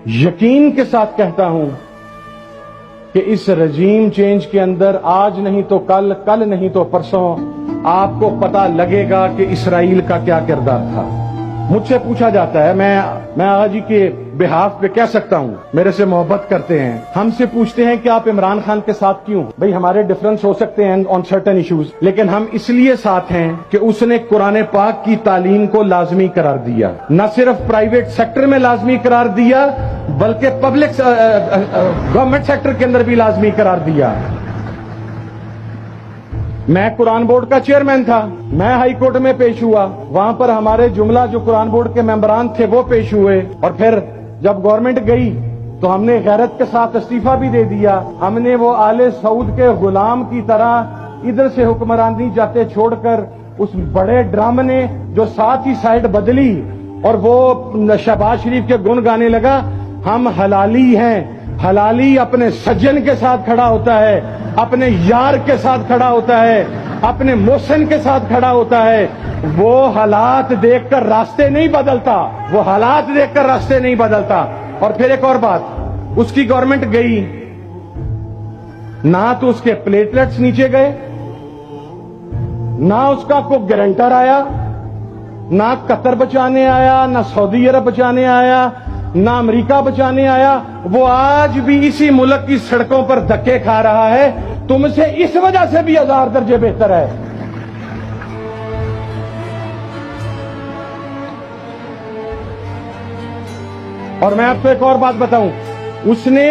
یقین کے ساتھ کہتا ہوں کہ اس رجیم چینج کے اندر آج نہیں تو کل، کل نہیں تو پرسوں آپ کو پتہ لگے گا کہ اسرائیل کا کیا کردار تھا۔ مجھ سے پوچھا جاتا ہے، میں آغا جی کے بہاف پہ کہہ سکتا ہوں، میرے سے محبت کرتے ہیں، ہم سے پوچھتے ہیں کہ آپ عمران خان کے ساتھ کیوں؟ بھئی ہمارے ڈفرنس ہو سکتے ہیں آن سرٹن ایشوز، لیکن ہم اس لیے ساتھ ہیں کہ اس نے قرآن پاک کی تعلیم کو لازمی قرار دیا، نہ صرف پرائیویٹ سیکٹر میں لازمی قرار دیا بلکہ پبلک گورنمنٹ سیکٹر کے اندر بھی لازمی قرار دیا۔ میں قرآن بورڈ کا چیئرمین تھا، میں ہائی کورٹ میں پیش ہوا، وہاں پر ہمارے جملہ جو قرآن بورڈ کے ممبران تھے وہ پیش ہوئے، اور پھر جب گورنمنٹ گئی تو ہم نے غیرت کے ساتھ استعفیٰ بھی دے دیا۔ ہم نے وہ آل سعود کے غلام کی طرح ادھر سے حکمرانی جاتے چھوڑ کر اس بڑے ڈرام نے جو ساتھ ہی سائڈ بدلی اور وہ شہباز شریف کے گن گانے لگا، ہم حلالی ہیں، حلالی اپنے سجن کے ساتھ کھڑا ہوتا ہے، اپنے یار کے ساتھ کھڑا ہوتا ہے، اپنے محسن کے ساتھ کھڑا ہوتا ہے۔ وہ حالات دیکھ کر راستے نہیں بدلتا، وہ حالات دیکھ کر راستے نہیں بدلتا۔ اور پھر ایک اور بات، اس کی گورنمنٹ گئی، نہ تو اس کے پلیٹلیٹس نیچے گئے، نہ اس کا کوئی گارنٹر آیا، نہ قطر بچانے آیا، نہ سعودی عرب بچانے آیا، نہ امریکہ بچانے آیا۔ وہ آج بھی اسی ملک کی سڑکوں پر دھکے کھا رہا ہے، تم سے اس وجہ سے بھی 1000 درجے بہتر ہے۔ اور میں آپ کو ایک اور بات بتاؤں، اس نے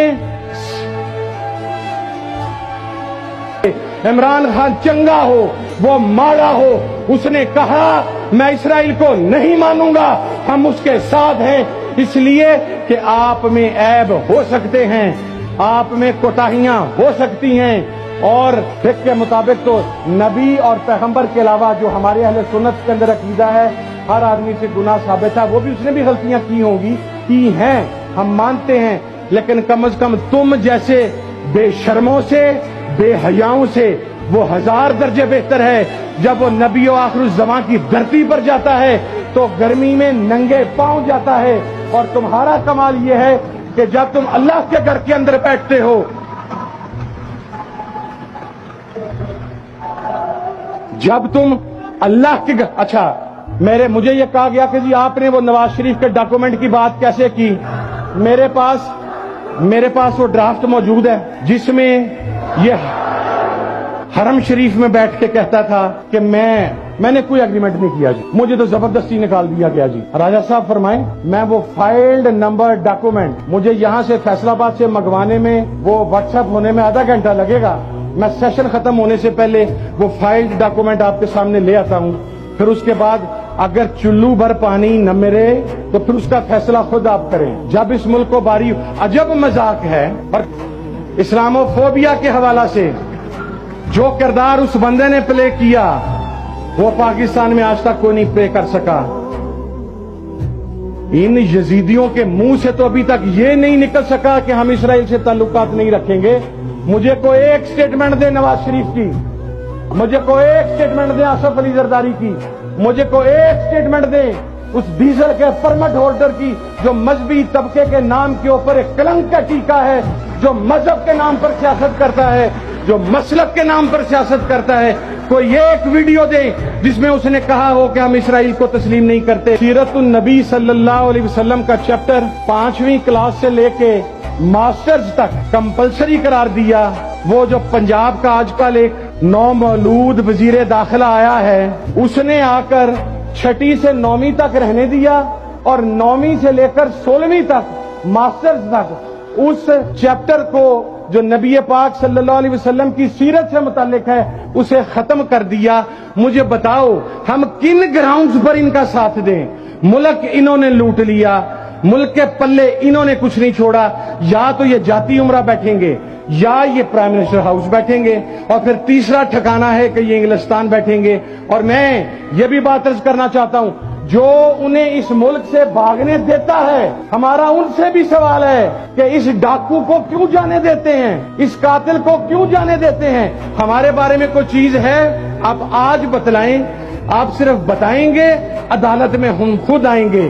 عمران خان چنگا ہو وہ ماڑا ہو، اس نے کہا میں اسرائیل کو نہیں مانوں گا، ہم اس کے ساتھ ہیں، اس لیے کہ آپ میں عیب ہو سکتے ہیں، آپ میں کوتاہیاں ہو سکتی ہیں، اور فقہ کے مطابق تو نبی اور پیغمبر کے علاوہ جو ہمارے اہل سنت کے اندر عقیدہ ہے، ہر آدمی سے گناہ ثابت ہے، وہ بھی اس نے بھی غلطیاں کی ہوں گی، کی ہیں، ہم مانتے ہیں، لیکن کم از کم تم جیسے بے شرموں سے، بے حیاؤں سے وہ 1000 درجے بہتر ہے۔ جب وہ نبی و آخر الزمان کی دھرتی پر جاتا ہے تو گرمی میں ننگے پاؤں جاتا ہے، اور تمہارا کمال یہ ہے کہ جب تم اللہ کے گھر کے اندر بیٹھتے ہو، جب تم اللہ کے گھر، اچھا مجھے یہ کہا گیا کہ جی آپ نے وہ نواز شریف کے ڈاکومنٹ کی بات کیسے کی؟ میرے پاس وہ ڈرافٹ موجود ہے جس میں یہ حرم شریف میں بیٹھ کے کہتا تھا کہ میں نے کوئی ایگریمنٹ نہیں کیا جی، مجھے تو زبردستی نکال دیا گیا جی۔ راجہ صاحب فرمائیں، میں وہ فائلڈ نمبر ڈاکومنٹ مجھے یہاں سے فیصل آباد سے منگوانے میں، وہ واٹس ایپ ہونے میں آدھا گھنٹہ لگے گا، میں سیشن ختم ہونے سے پہلے وہ فائلڈ ڈاکومنٹ آپ کے سامنے لے آتا ہوں، پھر اس کے بعد اگر چلو بھر پانی نہ ملے تو پھر اس کا فیصلہ خود آپ کریں۔ جب اس ملک کو باری عجب مذاق ہے، اور اسلامو فوبیا کے حوالہ سے جو کردار اس بندے نے پلے کیا وہ پاکستان میں آج تک کوئی نہیں پلے کر سکا۔ ان یزیدیوں کے منہ سے تو ابھی تک یہ نہیں نکل سکا کہ ہم اسرائیل سے تعلقات نہیں رکھیں گے۔ مجھے کوئی ایک سٹیٹمنٹ دے نواز شریف کی، مجھے کوئی ایک سٹیٹمنٹ دے آصف علی زرداری کی، مجھے کوئی ایک سٹیٹمنٹ دے اس ڈیزل کے پرمٹ ہولڈر کی جو مذہبی طبقے کے نام کے اوپر ایک کلنک کا ٹیکا ہے، جو مذہب کے نام پر سیاست کرتا ہے، جو مسلک کے نام پر سیاست کرتا ہے۔ کوئی ایک ویڈیو دے جس میں اس نے کہا ہو کہ ہم اسرائیل کو تسلیم نہیں کرتے۔ سیرت النبی صلی اللہ علیہ وسلم کا چیپٹر 5ویں کلاس سے لے کے ماسٹرز تک کمپلسری قرار دیا۔ وہ جو پنجاب کا آج کل ایک نومولود وزیر داخلہ آیا ہے، اس نے آ کر 6 سے 9ویں تک رہنے دیا، اور 9ویں سے لے کر 16ویں تک ماسٹرز تک اس چیپٹر کو جو نبی پاک صلی اللہ علیہ وسلم کی سیرت سے متعلق ہے اسے ختم کر دیا۔ مجھے بتاؤ ہم کن گراؤنڈز پر ان کا ساتھ دیں؟ ملک انہوں نے لوٹ لیا، ملک کے پلے انہوں نے کچھ نہیں چھوڑا۔ یا تو یہ جاتی عمرہ بیٹھیں گے، یا یہ پرائم منسٹر ہاؤس بیٹھیں گے، اور پھر تیسرا ٹھکانہ ہے کہ یہ انگلستان بیٹھیں گے۔ اور میں یہ بھی بات عرض کرنا چاہتا ہوں، جو انہیں اس ملک سے بھاگنے دیتا ہے، ہمارا ان سے بھی سوال ہے کہ اس ڈاکو کو کیوں جانے دیتے ہیں، اس قاتل کو کیوں جانے دیتے ہیں؟ ہمارے بارے میں کوئی چیز ہے آپ آج بتلائیں، آپ صرف بتائیں گے، عدالت میں ہم خود آئیں گے۔